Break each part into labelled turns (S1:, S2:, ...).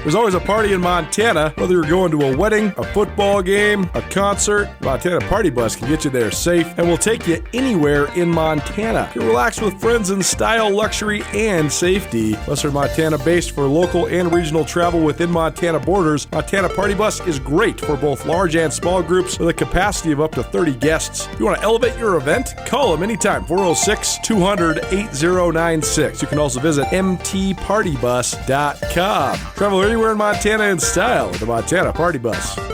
S1: There's always a party in Montana. Whether you're going to a wedding, a football game, a concert, Montana Party Bus can get you there safe and will take you anywhere in Montana. You can relax with friends in style, luxury, and safety. Western Montana based for local and regional travel within Montana borders. Montana Party Bus is great for both large and small groups with a capacity of up to 30 guests. If you want to elevate your event, call them anytime, 406-200-8096. You can also visit mtpartybus.com. Travel anywhere in Montana in style with the Montana Party Bus. Time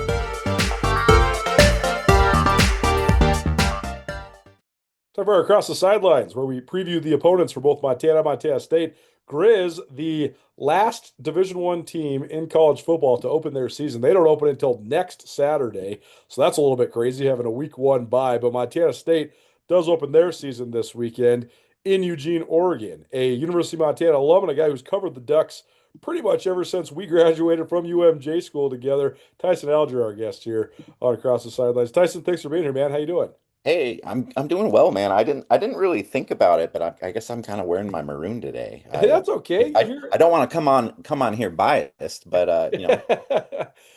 S1: for our Across the Sidelines, where we preview the opponents for both Montana and Montana State. Grizz, the last Division I team in college football to open their season. They don't open until next Saturday, so that's a little bit crazy, having a week one bye. But Montana State does open their season this weekend in Eugene, Oregon. A University of Montana alum and a guy who's covered the Ducks pretty much ever since we graduated from UMJ school together. Tyson Alger, our guest here on Across the Sidelines. Tyson, thanks for being here, man. How you doing?
S2: Hey, I'm doing well, man. I didn't really think about it, but I guess I'm kind of wearing my maroon today.
S1: Hey, that's okay.
S2: I don't want to come on here biased, but I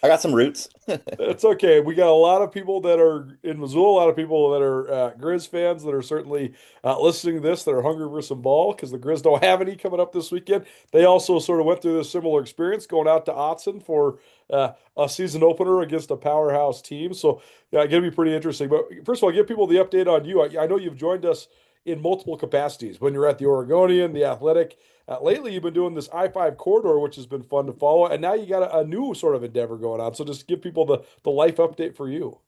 S2: got some roots.
S1: It's okay. We got a lot of people that are in Missoula, a lot of people that are Grizz fans that are certainly listening to this that are hungry for some ball because the Grizz don't have any coming up this weekend. They also sort of went through this similar experience going out to Autzen for a season opener against a powerhouse team. So, yeah, it's going to be pretty interesting. But first of all, give people the update on you. I know you've joined us in multiple capacities when you're at the Oregonian, the Athletic. Lately, you've been doing this I-5 corridor, which has been fun to follow. And now you got a new sort of endeavor going on. So just give people the life update for you.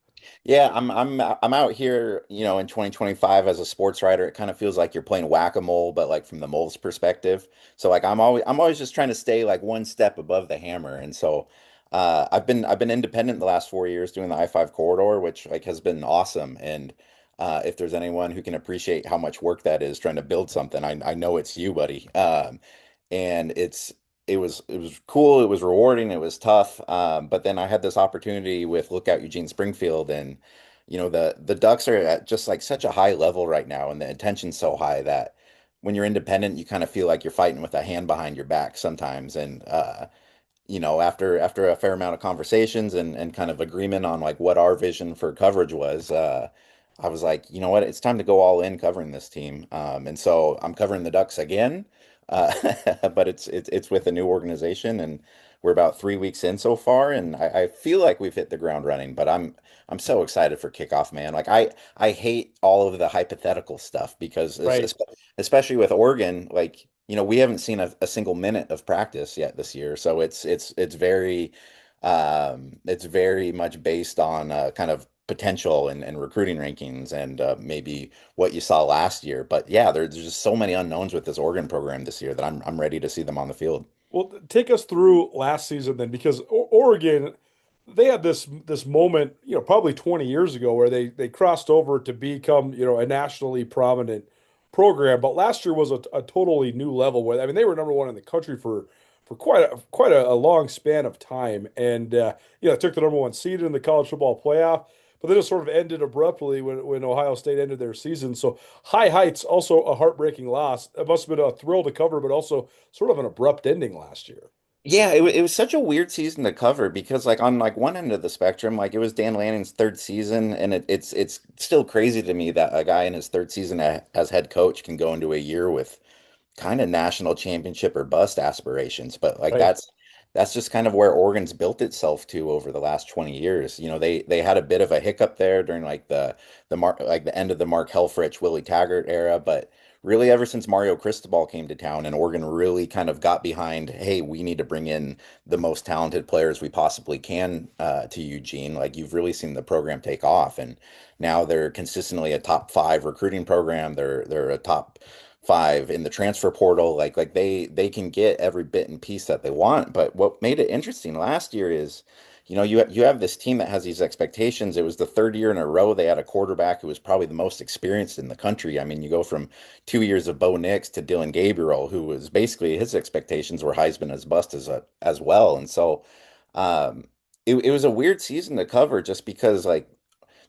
S2: Yeah, I'm out here, in 2025 as a sports writer. It kind of feels like you're playing whack-a-mole, but like from the mole's perspective. So like I'm always just trying to stay like one step above the hammer. And so I've been independent the last 4 years doing the I-5 corridor, which like has been awesome. And if there's anyone who can appreciate how much work that is trying to build something, I know it's you, buddy. And it was cool, it was rewarding, it was tough. But then I had this opportunity with Lookout Eugene-Springfield, and the Ducks are at just like such a high level right now, and the attention's so high that when you're independent, you kind of feel like you're fighting with a hand behind your back sometimes. And after a fair amount of conversations and kind of agreement on like what our vision for coverage was, I was like, you know what, it's time to go all in covering this team. And so I'm covering the Ducks again, uh, but it's with a new organization, and we're about 3 weeks in so far, and I feel like we've hit the ground running. But I'm so excited for kickoff, man. Like I hate all of the hypothetical stuff because
S1: Right.
S2: especially with Oregon, like we haven't seen a single minute of practice yet this year, so it's very much based on kind of potential and recruiting rankings and maybe what you saw last year. But yeah, there's just so many unknowns with this Oregon program this year that I'm ready to see them on the field.
S1: Well, take us through last season then, because Oregon, they had this moment, probably 20 years ago where they crossed over to become, a nationally prominent program. But last year was a totally new level where, I mean, they were number one in the country for quite a long span of time. And took the number one seed in the college football playoff. But then it sort of ended abruptly when Ohio State ended their season. So high heights, also a heartbreaking loss. It must have been a thrill to cover, but also sort of an abrupt ending last year.
S2: Yeah, it was such a weird season to cover because like on like one end of the spectrum, like it was Dan Lanning's third season, and it's still crazy to me that a guy in his third season as head coach can go into a year with kind of national championship or bust aspirations. But like
S1: Right.
S2: that's just kind of where Oregon's built itself to over the last 20 years. They had a bit of a hiccup there during like the end of the Mark Helfrich, Willie Taggart era, but really ever since Mario Cristobal came to town and Oregon really kind of got behind, hey, we need to bring in the most talented players we possibly can to Eugene. Like you've really seen the program take off, and now they're consistently a top five recruiting program. They're a top five in the transfer portal. Like they can get every bit and piece that they want. But what made it interesting last year is, you have this team that has these expectations. It was the third year in a row they had a quarterback who was probably the most experienced in the country. I mean, you go from 2 years of Bo Nix to Dylan Gabriel, who was basically his expectations were Heisman as bust as well. And so it was a weird season to cover just because like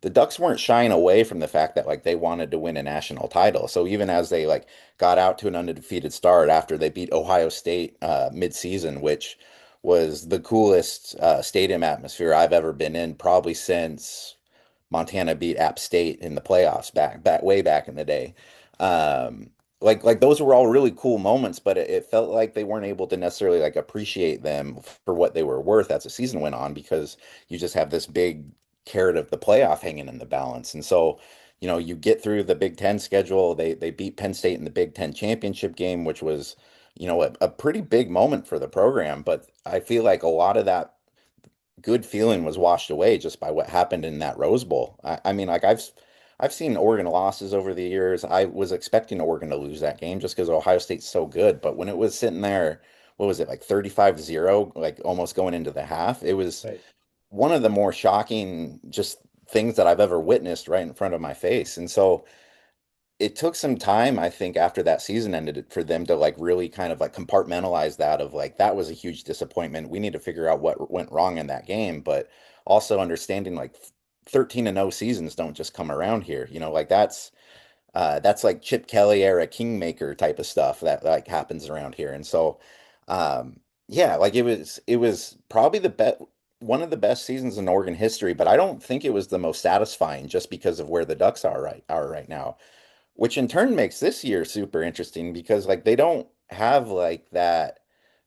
S2: the Ducks weren't shying away from the fact that like they wanted to win a national title. So even as they like got out to an undefeated start after they beat Ohio State mid-season, which was the coolest stadium atmosphere I've ever been in, probably since Montana beat App State in the playoffs back way back in the day. Um, like those were all really cool moments, but it felt like they weren't able to necessarily like appreciate them for what they were worth as the season went on because you just have this big carrot of the playoff hanging in the balance. And so, you get through the Big Ten schedule. They beat Penn State in the Big Ten championship game, which was, a pretty big moment for the program. But I feel like a lot of that good feeling was washed away just by what happened in that Rose Bowl. I mean, like I've seen Oregon losses over the years. I was expecting Oregon to lose that game just because Ohio State's so good. But when it was sitting there, what was it, like 35-0, like almost going into the half, it was
S1: Right.
S2: one of the more shocking just things that I've ever witnessed right in front of my face. And so it took some time, I think, after that season ended for them to like really kind of like compartmentalize that of like that was a huge disappointment. We need to figure out what went wrong in that game, but also understanding like 13-0 seasons don't just come around here. Like that's like Chip Kelly era kingmaker type of stuff that like happens around here. And so yeah, like it was probably the best one of the best seasons in Oregon history, but I don't think it was the most satisfying just because of where the Ducks are right now, which in turn makes this year super interesting because like they don't have like that.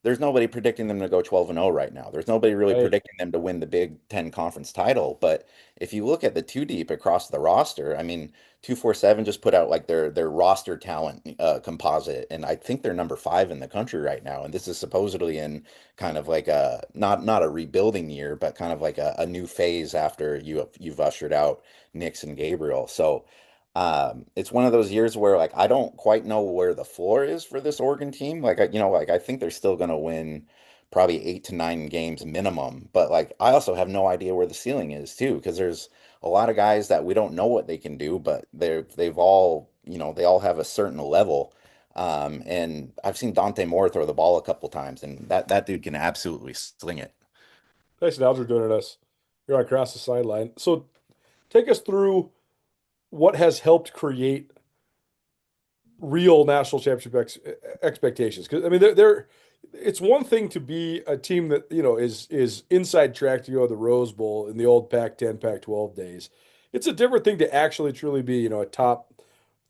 S2: There's nobody predicting them to go 12-0 right now. There's nobody really
S1: Right.
S2: predicting them to win the Big Ten conference title. But if you look at the two deep across the roster, I mean, 247 just put out like their roster talent composite, and I think they're number 5 in the country right now. And this is supposedly in kind of like a not a rebuilding year, but kind of like a new phase after you've ushered out Nix and Gabriel. So it's one of those years where like I don't quite know where the floor is for this Oregon team. Like like I think they're still going to win probably 8 to 9 games minimum, but like I also have no idea where the ceiling is too, because there's a lot of guys that we don't know what they can do, but they've all, they all have a certain level. And I've seen Dante Moore throw the ball a couple times, and that dude can absolutely sling it.
S1: Tyson Alger doing us. You're across the sideline. So take us through what has helped create real national championship expectations. Because I mean, they're it's one thing to be a team that is inside track to go to the Rose Bowl in the old Pac-10, Pac-12 days. It's a different thing to actually truly be a top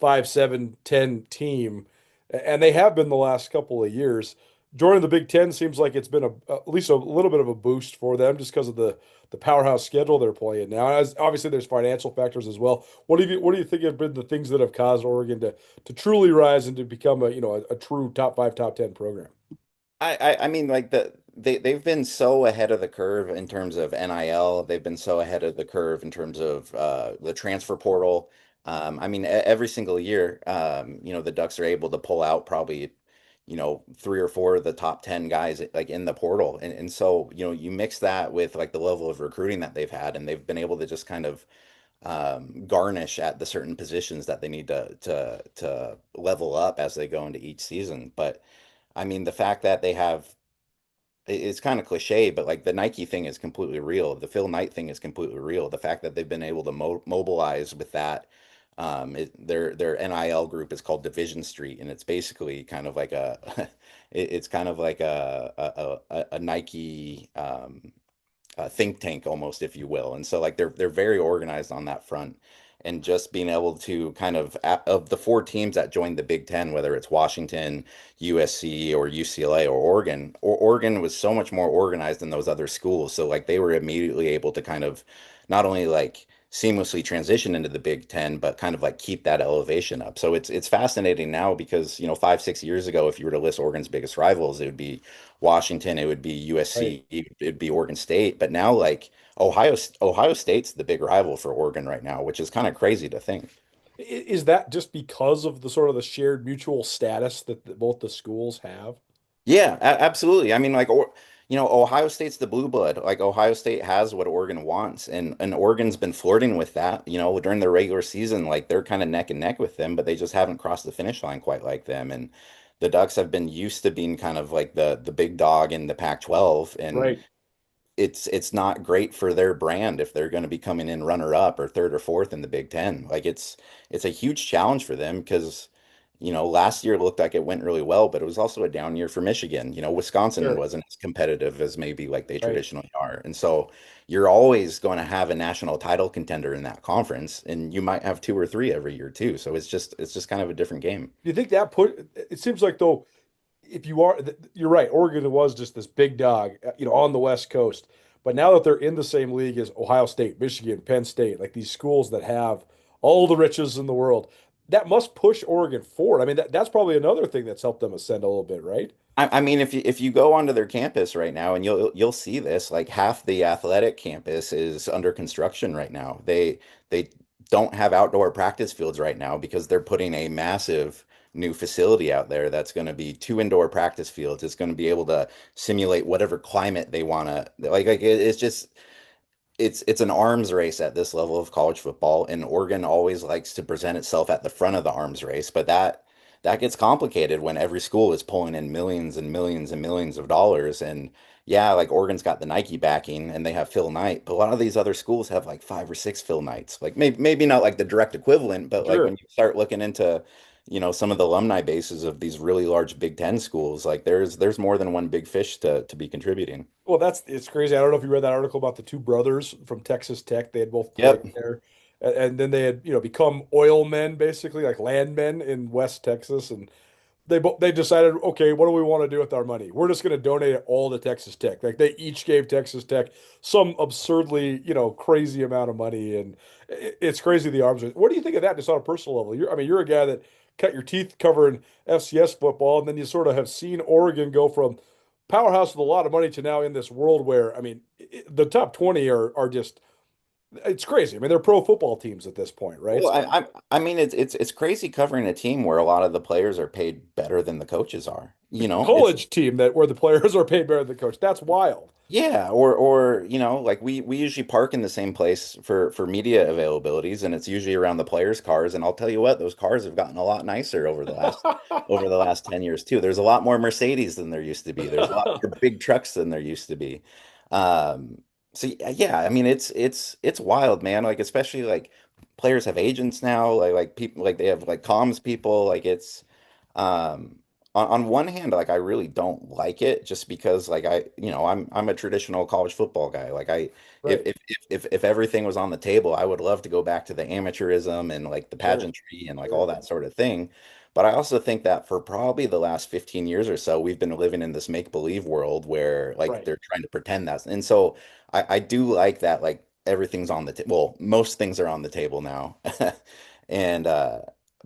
S1: 5, 7, 10 team, and they have been the last couple of years. Joining the Big Ten seems like it's been at least a little bit of a boost for them just because of the powerhouse schedule they're playing now. As obviously, there's financial factors as well. What do you think have been the things that have caused Oregon to truly rise and to become a true top 5, top 10 program?
S2: I mean like they've been so ahead of the curve in terms of NIL. They've been so ahead of the curve in terms of the transfer portal. I mean every single year, the Ducks are able to pull out probably, 3 or 4 of the top 10 guys like in the portal. And so, you mix that with like the level of recruiting that they've had, and they've been able to just kind of garnish at the certain positions that they need to level up as they go into each season. But I mean, the fact that they have it's kind of cliche, but like the Nike thing is completely real. The Phil Knight thing is completely real. The fact that they've been able to mobilize with that, their NIL group is called Division Street, and it's basically kind of like it's kind of like a Nike think tank almost, if you will. And so like they're very organized on that front. And just being able to kind of the 4 teams that joined the Big Ten, whether it's Washington, USC, or UCLA or Oregon was so much more organized than those other schools. So like they were immediately able to kind of not only like seamlessly transition into the Big Ten, but kind of like keep that elevation up. So it's fascinating now because 5, 6 years ago, if you were to list Oregon's biggest rivals, it would be Washington, it would be
S1: Right.
S2: USC, it'd be Oregon State. But now like Ohio State's the big rival for Oregon right now, which is kind of crazy to think.
S1: Is that just because of the sort of the shared mutual status that both the schools have?
S2: Yeah, absolutely. I mean, like, Ohio State's the blue blood. Like, Ohio State has what Oregon wants, and Oregon's been flirting with that. During the regular season, like they're kind of neck and neck with them, but they just haven't crossed the finish line quite like them. And the Ducks have been used to being kind of like the big dog in the Pac-12, and
S1: Right.
S2: it's not great for their brand if they're going to be coming in runner up or third or fourth in the Big Ten. Like, it's a huge challenge for them because Last year looked like it went really well, but it was also a down year for Michigan. Wisconsin
S1: Sure.
S2: wasn't as competitive as maybe like they
S1: Right.
S2: traditionally are. And so you're always going to have a national title contender in that conference, and you might have two or three every year too. So it's just kind of a different game.
S1: Do you think that it seems like though, if you are, you're right, Oregon was just this big dog, on the West Coast. But now that they're in the same league as Ohio State, Michigan, Penn State, like these schools that have all the riches in the world, that must push Oregon forward. I mean, that's probably another thing that's helped them ascend a little bit, right?
S2: I mean, if you go onto their campus right now, and you'll see this, like half the athletic campus is under construction right now. They don't have outdoor practice fields right now because they're putting a massive new facility out there that's going to be two indoor practice fields. It's going to be able to simulate whatever climate they want to it's just it's an arms race at this level of college football, and Oregon always likes to present itself at the front of the arms race, but that gets complicated when every school is pulling in millions and millions and millions of dollars. And yeah, like Oregon's got the Nike backing and they have Phil Knight, but a lot of these other schools have like five or six Phil Knights. Like maybe not like the direct equivalent, but like when
S1: Sure.
S2: you start looking into, some of the alumni bases of these really large Big Ten schools, like there's more than one big fish to be contributing.
S1: Well, it's crazy. I don't know if you read that article about the two brothers from Texas Tech. They had both played
S2: Yep.
S1: there, and then they had, become oil men, basically like landmen in West Texas, and they decided, okay, what do we want to do with our money? We're just going to donate it all to Texas Tech. Like they each gave Texas Tech some absurdly, crazy amount of money, and it's crazy the arms. What do you think of that, just on a personal level? I mean, you're a guy that cut your teeth covering FCS football, and then you sort of have seen Oregon go from powerhouse with a lot of money to now in this world where, I mean, the top 20 are just, it's crazy. I mean, they're pro football teams at this point, right?
S2: Well,
S1: So
S2: I mean it's crazy covering a team where a lot of the players are paid better than the coaches are.
S1: the
S2: It's
S1: college team that where the players are paid better than the coach, that's wild.
S2: yeah, or like we usually park in the same place for media availabilities, and it's usually around the players' cars. And I'll tell you what, those cars have gotten a lot nicer over the last 10 years too. There's a lot more Mercedes than there used to be. There's a lot more big trucks than there used to be. Um, so yeah, I mean it's wild, man. Like especially like players have agents now, like people like they have like comms people. Like it's on one hand, like I really don't like it just because like I'm a traditional college football guy. Like if
S1: Right.
S2: if if everything was on the table, I would love to go back to the amateurism and like the
S1: Sure.
S2: pageantry and like all
S1: Sure.
S2: that sort of thing. But I also think that for probably the last 15 years or so, we've been living in this make-believe world where like
S1: Right.
S2: they're trying to pretend that's and so I do like that like everything's on the table. Well, most things are on the table now. And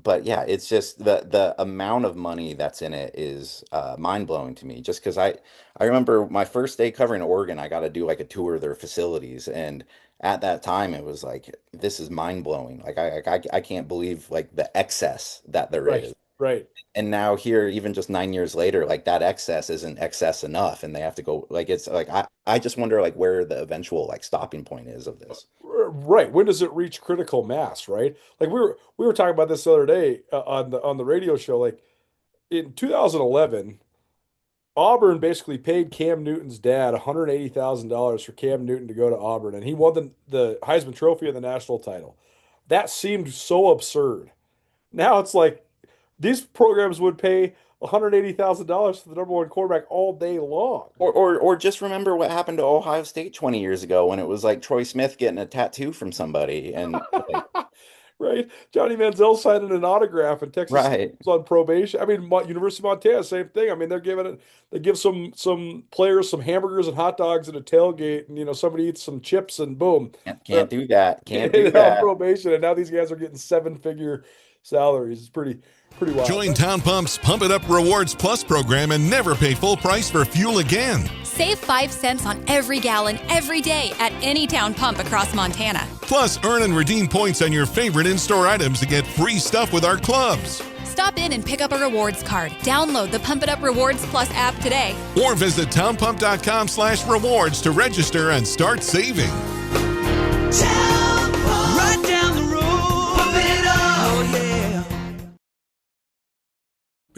S2: but yeah, it's just the amount of money that's in it is mind-blowing to me. Just because I remember my first day covering Oregon, I got to do like a tour of their facilities, and at that time it was like this is mind-blowing. Like I can't believe like the excess that there
S1: Right.
S2: is.
S1: Right.
S2: And now here, even just 9 years later, like that excess isn't excess enough, and they have to go like it's like I just wonder like where the eventual like stopping point is of this.
S1: Right. When does it reach critical mass, right? Like we were talking about this the other day on the radio show. Like in 2011, Auburn basically paid Cam Newton's dad $180,000 for Cam Newton to go to Auburn, and he won the Heisman Trophy and the national title. That seemed so absurd. Now it's like these programs would pay $180,000 for the number one quarterback all day long.
S2: Or just remember what happened to Ohio State 20 years ago when it was like Troy Smith getting a tattoo from somebody and like
S1: Right? Johnny Manziel signing an autograph and Texas
S2: right.
S1: was on probation. I mean, University of Montana, same thing. I mean, they give some players some hamburgers and hot dogs at a tailgate, and somebody eats some chips, and boom,
S2: Can't do that. Can't do
S1: they're on
S2: that.
S1: probation. And now these guys are getting seven-figure salaries. It's pretty wild.
S3: Join Town Pump's Pump It Up Rewards Plus program and never pay full price for fuel again.
S4: Save 5 cents on every gallon every day at any town pump across Montana.
S3: Plus, earn and redeem points on your favorite in-store items to get free stuff with our clubs.
S4: Stop in and pick up a rewards card. Download the Pump It Up Rewards Plus app today.
S3: Or visit townpump.com/rewards to register and start saving.
S5: Right down the road. Pump it up. Oh, yeah.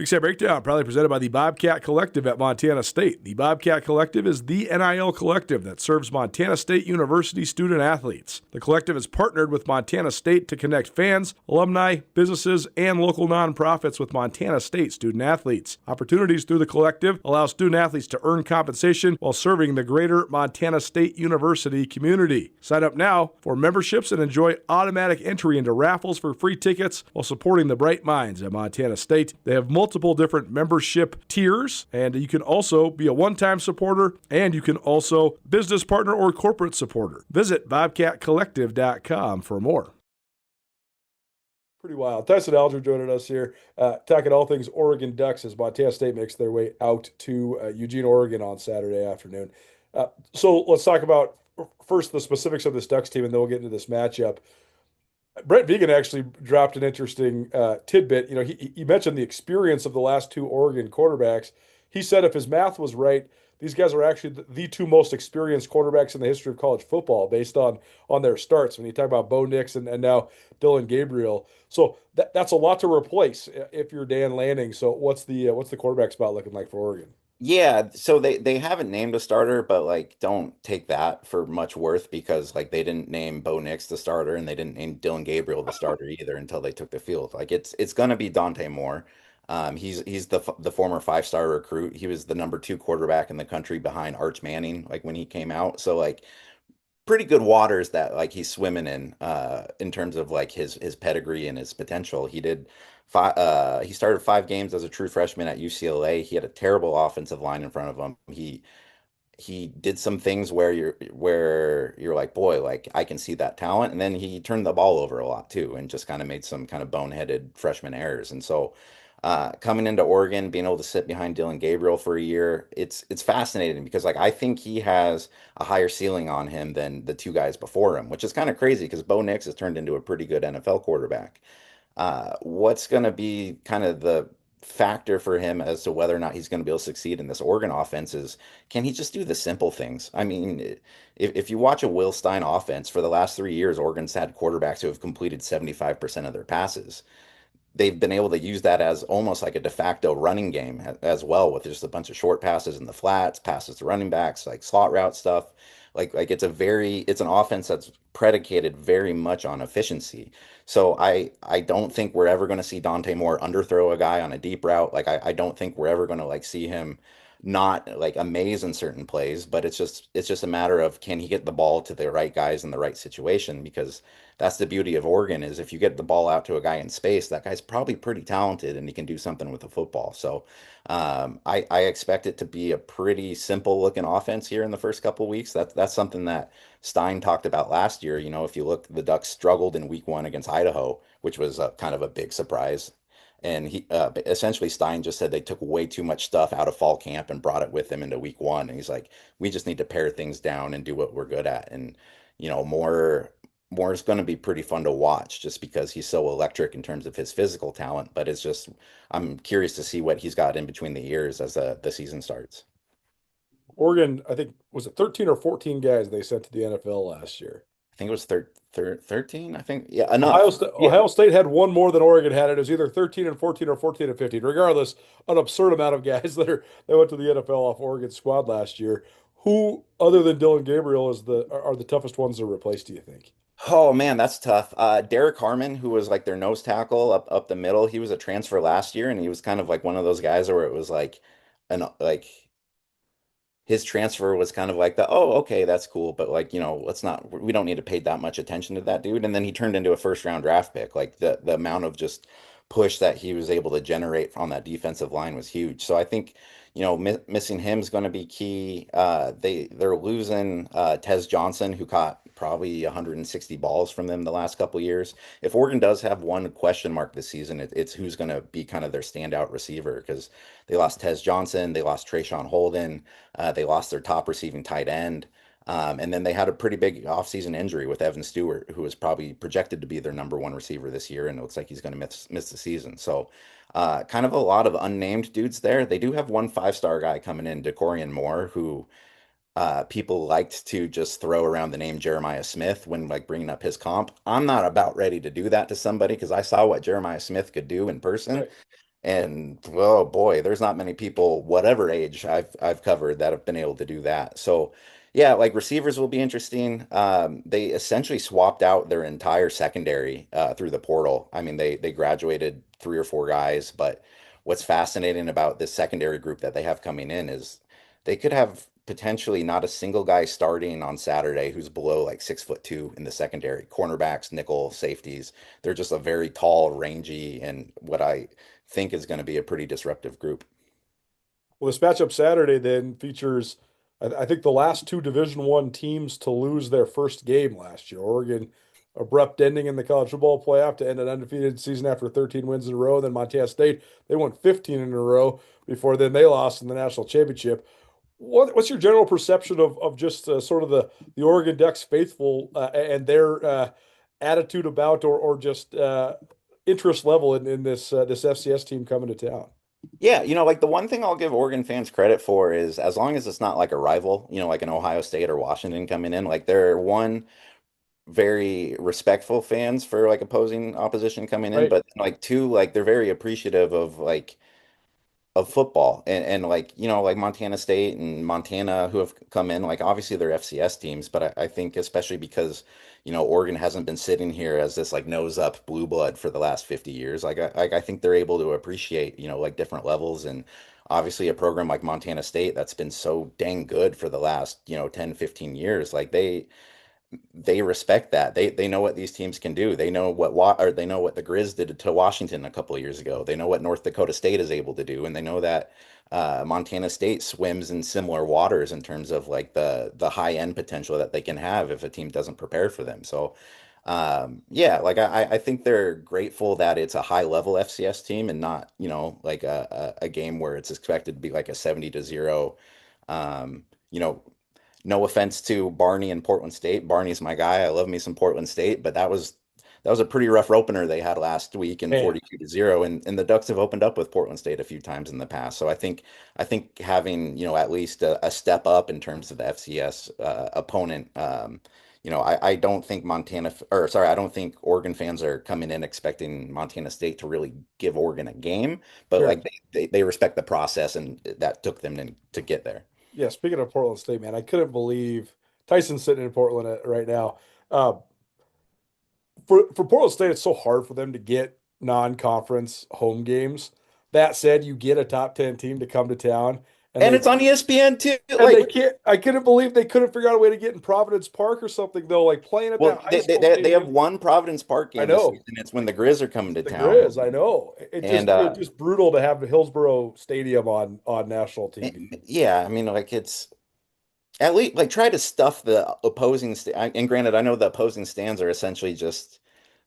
S1: Big Sky Breakdown, proudly presented by the Bobcat Collective at Montana State. The Bobcat Collective is the NIL collective that serves Montana State University student athletes. The collective has partnered with Montana State to connect fans, alumni, businesses, and local nonprofits with Montana State student athletes. Opportunities through the collective allow student athletes to earn compensation while serving the greater Montana State University community. Sign up now for memberships and enjoy automatic entry into raffles for free tickets while supporting the bright minds at Montana State. They have multiple different membership tiers, and you can also be a one-time supporter, and you can also business partner or corporate supporter. Visit bobcatcollective.com for more. Pretty wild. Tyson Alger joining us here, talking all things Oregon Ducks as Montana State makes their way out to Eugene, Oregon on Saturday afternoon. So let's talk about first the specifics of this Ducks team, and then we'll get into this matchup. Brent Vegan actually dropped an interesting tidbit. You know, he mentioned the experience of the last two Oregon quarterbacks. He said if his math was right, these guys are actually the two most experienced quarterbacks in the history of college football based on their starts. When you talk about Bo Nix and now Dylan Gabriel, so that's a lot to replace if you're Dan Lanning. So what's the quarterback spot looking like for Oregon?
S2: Yeah, so they haven't named a starter, but like don't take that for much worth because like they didn't name Bo Nix the starter and they didn't name Dylan Gabriel the starter either until they took the field. Like it's gonna be Dante Moore. He's the former five-star recruit. He was the number two quarterback in the country behind Arch Manning, like when he came out. So like pretty good waters that like he's swimming in terms of like his pedigree and his potential. He started 5 games as a true freshman at UCLA. He had a terrible offensive line in front of him. He did some things where you're like, boy, like I can see that talent. And then he turned the ball over a lot too, and just kind of made some kind of boneheaded freshman errors. And so coming into Oregon, being able to sit behind Dylan Gabriel for a year, it's fascinating because like I think he has a higher ceiling on him than the two guys before him, which is kind of crazy because Bo Nix has turned into a pretty good NFL quarterback. What's going to be kind of the factor for him as to whether or not he's going to be able to succeed in this Oregon offense is can he just do the simple things? I mean, if you watch a Will Stein offense for the last 3 years, Oregon's had quarterbacks who have completed 75% of their passes. They've been able to use that as almost like a de facto running game as well, with just a bunch of short passes in the flats, passes to running backs, like slot route stuff. Like it's an offense that's predicated very much on efficiency. So I don't think we're ever going to see Dante Moore underthrow a guy on a deep route. Like I don't think we're ever going to like see him not like amaze in certain plays, but it's just a matter of can he get the ball to the right guys in the right situation, because that's the beauty of Oregon is if you get the ball out to a guy in space, that guy's probably pretty talented and he can do something with the football. So I expect it to be a pretty simple looking offense here in the first couple of weeks. That's something that Stein talked about last year. You know, if you look, the Ducks struggled in week 1 against Idaho, which was kind of a big surprise. And he essentially Stein just said they took way too much stuff out of fall camp and brought it with them into week 1. And he's like, we just need to pare things down and do what we're good at. And Moore is going to be pretty fun to watch just because he's so electric in terms of his physical talent. But it's just I'm curious to see what he's got in between the ears as the season starts.
S1: Oregon, I think, was it 13 or 14 guys they sent to the NFL last year?
S2: I think it was 13. I think, yeah, enough.
S1: Ohio State had one more than Oregon had. It was either 13 and 14 or 14 and 15. Regardless, an absurd amount of guys that went to the NFL off Oregon's squad last year. Who, other than Dylan Gabriel, are the toughest ones to replace, do you think?
S2: Oh man, that's tough. Derek Harmon, who was like their nose tackle up the middle, he was a transfer last year, and he was kind of like one of those guys where it was like his transfer was kind of like oh, okay, that's cool, but like, we don't need to pay that much attention to that dude. And then he turned into a first round draft pick. Like the amount of just push that he was able to generate on that defensive line was huge. So I think, missing him is going to be key. They're losing Tez Johnson, who caught probably 160 balls from them the last couple of years. If Oregon does have one question mark this season, it's who's going to be kind of their standout receiver, because they lost Tez Johnson, they lost Trayshawn Holden, they lost their top receiving tight end. And then they had a pretty big offseason injury with Evan Stewart, who was probably projected to be their number one receiver this year, and it looks like he's going to miss the season. So kind of a lot of unnamed dudes there. They do have one five-star guy coming in, Decorian Moore, who people liked to just throw around the name Jeremiah Smith when like bringing up his comp. I'm not about ready to do that to somebody because I saw what Jeremiah Smith could do in person.
S1: Right.
S2: And oh boy, there's not many people, whatever age I've covered, that have been able to do that. So yeah, like receivers will be interesting. They essentially swapped out their entire secondary through the portal. I mean, they graduated three or four guys, but what's fascinating about this secondary group that they have coming in is they could have potentially not a single guy starting on Saturday who's below like 6'2" in the secondary. Cornerbacks, nickel, safeties. They're just a very tall, rangy, and what I think is going to be a pretty disruptive group.
S1: Well, this matchup Saturday then features, I think, the last two Division One teams to lose their first game last year. Oregon, abrupt ending in the college football playoff to end an undefeated season after 13 wins in a row. Then Montana State, they won 15 in a row before then they lost in the national championship. What's your general perception of just sort of the Oregon Ducks faithful and their attitude about or just interest level in this FCS team coming to town?
S2: Yeah, like the one thing I'll give Oregon fans credit for is as long as it's not like a rival, like an Ohio State or Washington coming in, like they're one very respectful fans for like opposing opposition coming in,
S1: Right.
S2: but like two, like they're very appreciative of football and like like Montana State and Montana who have come in, like obviously they're FCS teams, but I think especially because Oregon hasn't been sitting here as this like nose up blue blood for the last 50 years, I think they're able to appreciate like different levels. And obviously a program like Montana State that's been so dang good for the last 10 15 years, like they respect that. They know what these teams can do. They know or they know what the Grizz did to Washington a couple of years ago. They know what North Dakota State is able to do, and they know that Montana State swims in similar waters in terms of like the high end potential that they can have if a team doesn't prepare for them. So yeah, like I think they're grateful that it's a high level FCS team and not like a game where it's expected to be like a 70-0. Um, you know, no offense to Barney and Portland State. Barney's my guy. I love me some Portland State, but that was a pretty rough opener they had last week in
S1: Man,
S2: 42-0. And the Ducks have opened up with Portland State a few times in the past. So I think having, at least a step up in terms of the FCS opponent, I don't think I don't think Oregon fans are coming in expecting Montana State to really give Oregon a game, but
S1: sure.
S2: like they respect the process and that took them to get there.
S1: Yeah, speaking of Portland State, man, I couldn't believe Tyson's sitting in Portland right now. Uh, for Portland State, it's so hard for them to get non-conference home games. That said, you get a top 10 team to come to town and
S2: And
S1: they
S2: it's on ESPN too.
S1: and
S2: Like,
S1: they can't I couldn't believe they couldn't figure out a way to get in Providence Park or something though, like playing at that
S2: well,
S1: high
S2: they, they,
S1: school
S2: they they have
S1: stadium.
S2: one Providence Park
S1: I
S2: game this
S1: know.
S2: season. It's when the Grizz are coming to
S1: The
S2: town.
S1: Grizz, I know.
S2: And
S1: It's just brutal to have Hillsborough Stadium on national TV.
S2: yeah, I mean, like it's at least like try to stuff the opposing and granted, I know the opposing stands are essentially just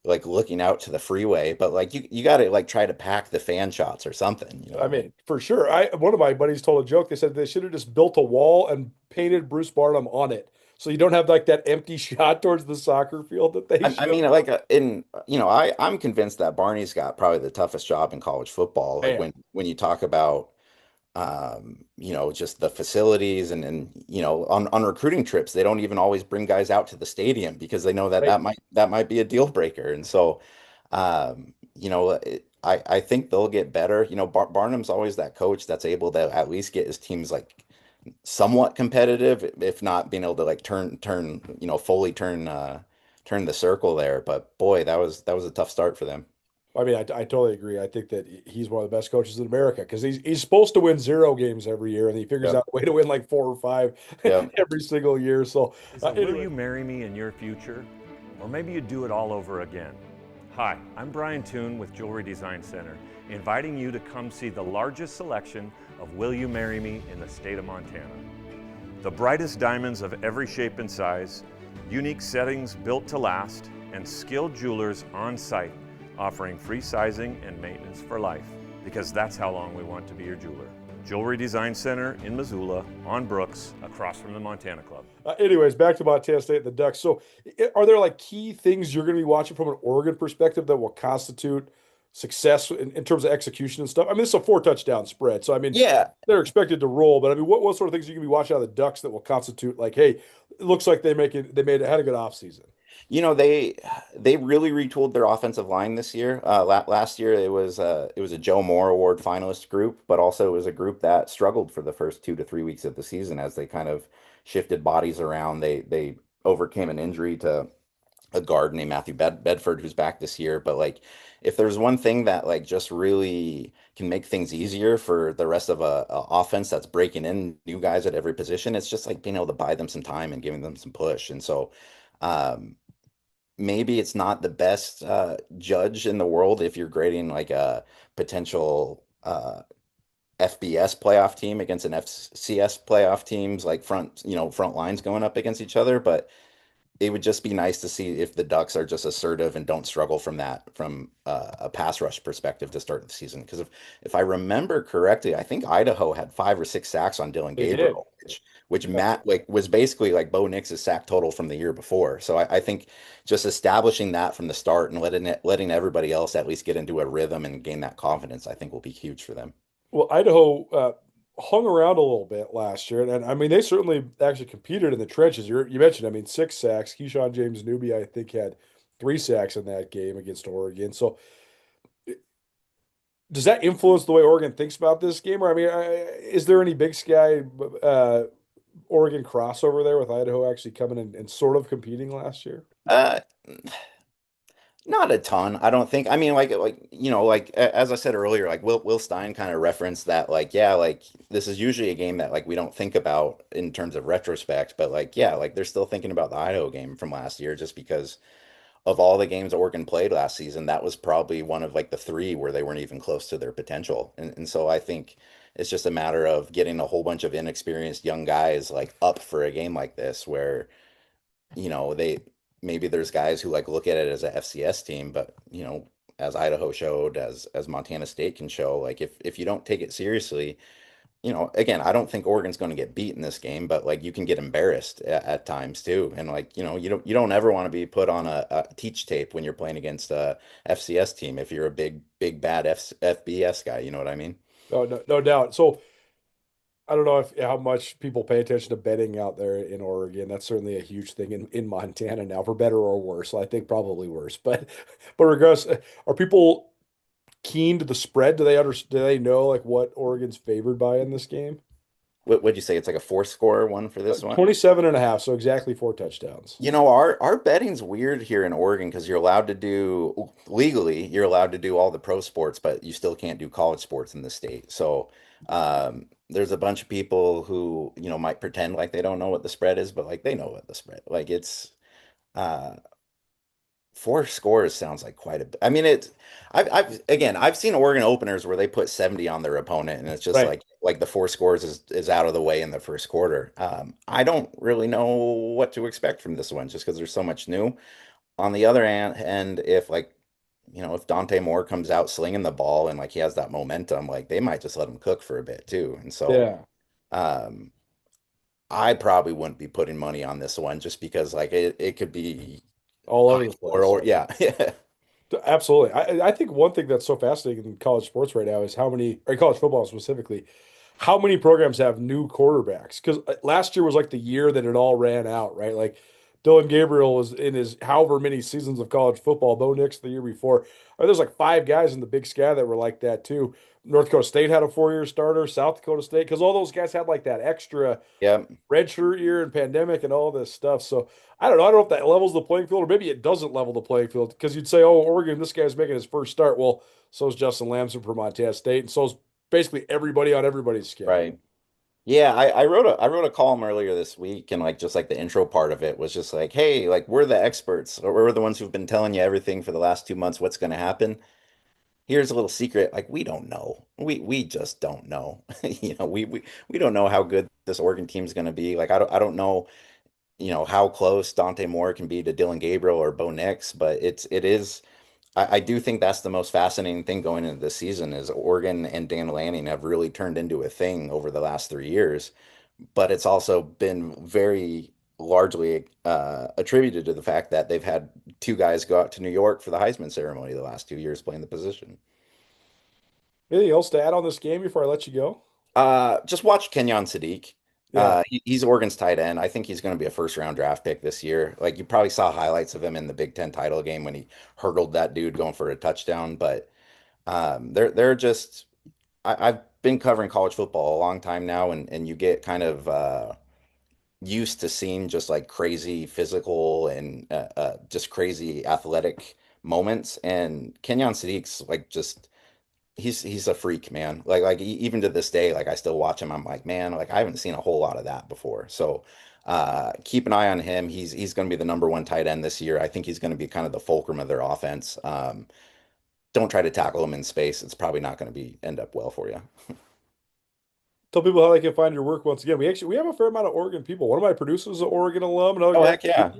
S2: like looking out to the freeway, but like you got to like try to pack the fan shots or something.
S1: I mean, for sure. One of my buddies told a joke. They said they should have just built a wall and painted Bruce Barnum on it, so you don't have like that empty shot towards the soccer field that they
S2: I
S1: show.
S2: mean, like I'm convinced that Barney's got probably the toughest job in college football. Like
S1: Man,
S2: when you talk about just the facilities and on recruiting trips, they don't even always bring guys out to the stadium because they know that
S1: right.
S2: that might be a deal breaker. And so, I think they'll get better. Barnum's always that coach that's able to at least get his teams like somewhat competitive, if not being able to like fully turn the circle there. But boy, that was a tough start for them.
S1: I mean, I totally agree. I think that he's one of the best coaches in America because he's supposed to win zero games every year, and he figures
S2: Yep.
S1: out a way to win like four or five
S2: Yep.
S1: every single year. So,
S5: Is it Will
S1: anyway,
S5: You Marry Me in your future? Or maybe you do it all over again. Hi, I'm Brian Toon with Jewelry Design Center, inviting you to come see the largest selection of Will You Marry Me in the state of Montana. The brightest diamonds of every shape and size, unique settings built to last, and skilled jewelers on site offering free sizing and maintenance for life, because that's how long we want to be your jeweler. Jewelry Design Center in Missoula, on Brooks, across from the Montana Club.
S1: anyways, back to Montana State and the Ducks. So, are there like key things you're going to be watching from an Oregon perspective that will constitute success in terms of execution and stuff? I mean, this is a four touchdown spread, so I mean,
S2: Yeah.
S1: they're expected to roll. But I mean, what sort of things are you going to be watching out of the Ducks that will constitute like, hey, it looks like had a good offseason?
S2: They really retooled their offensive line this year. Last year it was a Joe Moore Award finalist group, but also it was a group that struggled for the first 2 to 3 weeks of the season as they kind of shifted bodies around. They overcame an injury to a guard named Matthew Bedford who's back this year. But like, if there's one thing that like just really can make things easier for the rest of a offense that's breaking in new guys at every position, it's just like being able to buy them some time and giving them some push. And so. Maybe it's not the best judge in the world if you're grading like a potential FBS playoff team against an FCS playoff teams like front lines going up against each other, but it would just be nice to see if the Ducks are just assertive and don't struggle from a pass rush perspective to start the season. Because if I remember correctly, I think Idaho had 5 or 6 sacks on Dylan
S1: They did.
S2: Gabriel, which Matt like was basically like Bo Nix's sack total from the year before. So I think just establishing that from the start and letting everybody else at least get into a rhythm and gain that confidence, I think will be huge for them.
S1: Well, Idaho hung around a little bit last year, and I mean they certainly actually competed in the trenches. You mentioned, I mean, 6 sacks. Keyshawn James Newby, I think, had 3 sacks in that game against Oregon. So, does that influence the way Oregon thinks about this game? Or I mean, is there any Big Sky Oregon crossover there with Idaho actually coming in and sort of competing last year?
S2: Uh, Not a ton, I don't think. I mean, as I said earlier, like Will Stein kind of referenced that, like, yeah, like this is usually a game that like we don't think about in terms of retrospect, but like, yeah, like they're still thinking about the Idaho game from last year just because of all the games Oregon played last season, that was probably one of like the three where they weren't even close to their potential. And so I think it's just a matter of getting a whole bunch of inexperienced young guys like up for a game like this where they maybe there's guys who like look at it as a FCS team, but as Idaho showed, as Montana State can show, like if you don't take it seriously, again, I don't think Oregon's going to get beat in this game, but like you can get embarrassed at times too, and like you don't ever want to be put on a teach tape when you're playing against a FCS team if you're a big bad FBS guy, you know what I mean?
S1: No, no, no doubt. So I don't know if how much people pay attention to betting out there in Oregon. That's certainly a huge thing in Montana now, for better or worse. I think probably worse. But regardless, are people keen to the spread? Do they know like what Oregon's favored by in this game?
S2: What'd you say? It's like a four score one for this one?
S1: 27 and a half, so exactly 4 touchdowns.
S2: Our betting's weird here in Oregon because you're allowed to do all the pro sports, but you still can't do college sports in the state. So there's a bunch of people who, might pretend like they don't know what the spread is, but like they know what the spread. Like it's uh 4 scores sounds like quite a bit. I mean, I've seen Oregon openers where they put 70 on their opponent, and it's just
S1: Right.
S2: like the 4 scores is out of the way in the first quarter. I don't really know what to expect from this one, just because there's so much new. On the other hand, if like if Dante Moore comes out slinging the ball and like he has that momentum, like they might just let him cook for a bit too. And so,
S1: Yeah.
S2: um, I probably wouldn't be putting money on this one just because like it could be
S1: All
S2: high
S1: over the
S2: score
S1: place.
S2: or yeah, yeah.
S1: Absolutely. I think one thing that's so fascinating in college sports right now is how many, or college football specifically, how many programs have new quarterbacks? Because last year was like the year that it all ran out, right? Like Dylan Gabriel was in his however many seasons of college football, Bo Nix the year before. There's like 5 guys in the Big Sky that were like that too. North Dakota State had a 4-year starter, South Dakota State, because all those guys had like that extra
S2: Yeah,
S1: redshirt year and pandemic and all this stuff. So I don't know. I don't know if that levels the playing field or maybe it doesn't level the playing field because you'd say, oh, Oregon, this guy's making his first start. Well, so is Justin Lamson from Montana State, and so is basically everybody on everybody's schedule.
S2: right. Yeah, I wrote a column earlier this week and like just like the intro part of it was just like, hey, like we're the experts or we're the ones who've been telling you everything for the last 2 months, what's going to happen. Here's a little secret, like we don't know. We just don't know. We don't know how good this Oregon team's going to be. Like I don't know, how close Dante Moore can be to Dylan Gabriel or Bo Nix, but it is. I do think that's the most fascinating thing going into this season is Oregon and Dan Lanning have really turned into a thing over the last 3 years, but it's also been very largely attributed to the fact that they've had 2 guys go out to New York for the Heisman ceremony the last 2 years playing the position.
S1: Anything else to add on this game before I let you go?
S2: Just watch Kenyon Sadiq.
S1: Yeah.
S2: He's Oregon's tight end. I think he's going to be a first round draft pick this year. Like you probably saw highlights of him in the Big Ten title game when he hurdled that dude going for a touchdown. But they're just I've been covering college football a long time now, and you get kind of used to seeing just like crazy physical and just crazy athletic moments. And Kenyon Siddiq's like just he's a freak, man. Even to this day, like I still watch him. I'm like, man, like I haven't seen a whole lot of that before. So keep an eye on him. He's going to be the number one tight end this year. I think he's going to be kind of the fulcrum of their offense. Don't try to tackle him in space. It's probably not going to be end up well for you.
S1: Tell people how they can find your work once again. We have a fair amount of Oregon people. One of my producers is an Oregon alum.
S2: Oh, heck yeah.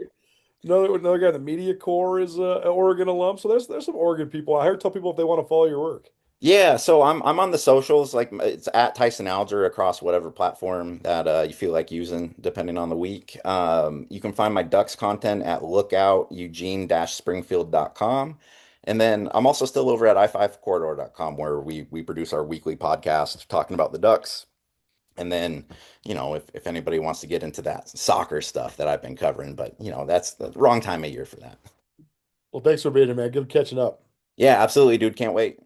S1: Another guy in the media corps is an Oregon alum. So there's some Oregon people out here. Tell people if they want to follow your work.
S2: Yeah, so I'm on the socials, like it's at Tyson Alger across whatever platform that you feel like using, depending on the week. You can find my Ducks content at Lookout Eugene-Springfield.com. And then I'm also still over at i5corridor.com where we produce our weekly podcast talking about the Ducks. And then, if anybody wants to get into that soccer stuff that I've been covering, but that's the wrong time of year for that.
S1: Well, thanks for being here, man. Good catching up.
S2: Yeah, absolutely, dude. Can't wait.